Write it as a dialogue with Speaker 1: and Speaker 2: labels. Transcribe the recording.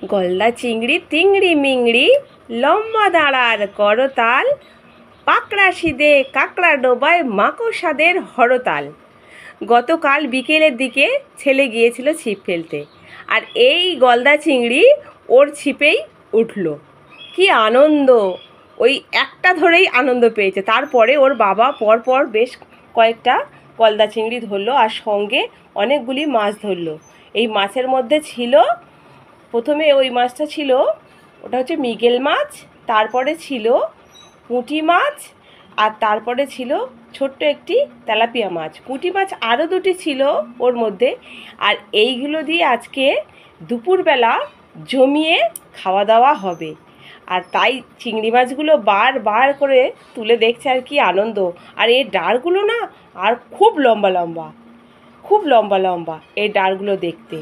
Speaker 1: গলদা চিংড়ি তিংড়ি মিংড়ি, লম্বা দাঁড়ার করতাল, পাকড়া সিদে কাঁকড়া ডোবায় মাকড়সাদের হরতাল। গতকাল বিকেলের দিকে ছেলে গিয়েছিল ছিপ ফেলতে, আর এই গলদা চিংড়ি ওর ছিপেই উঠল। কি আনন্দ! ওই একটা ধরেই আনন্দ পেয়েছে। তারপরে ওর বাবা পরপর বেশ কয়েকটা গলদা চিংড়ি ধরলো, আর সঙ্গে অনেকগুলি মাছ ধরলো। এই মাছের মধ্যে ছিল, প্রথমে ওই মাছটা ছিল, ওটা হচ্ছে মৃগেল মাছ, তারপরে ছিল পুঁটি মাছ, আর তারপরে ছিল ছোট্ট একটি তেলাপিয়া মাছ। পুঁটি মাছ আরও দুটি ছিল ওর মধ্যে। আর এইগুলো দিয়ে আজকে দুপুরবেলা জমিয়ে খাওয়া দাওয়া হবে। আর তাই চিংড়ি মাছগুলো বার করে তুলে দেখছে, আর কি আনন্দ! আর এর ডাঁড়গুলো না আর খুব লম্বা লম্বা, খুব লম্বা লম্বা এই ডাঁড়গুলো দেখতে।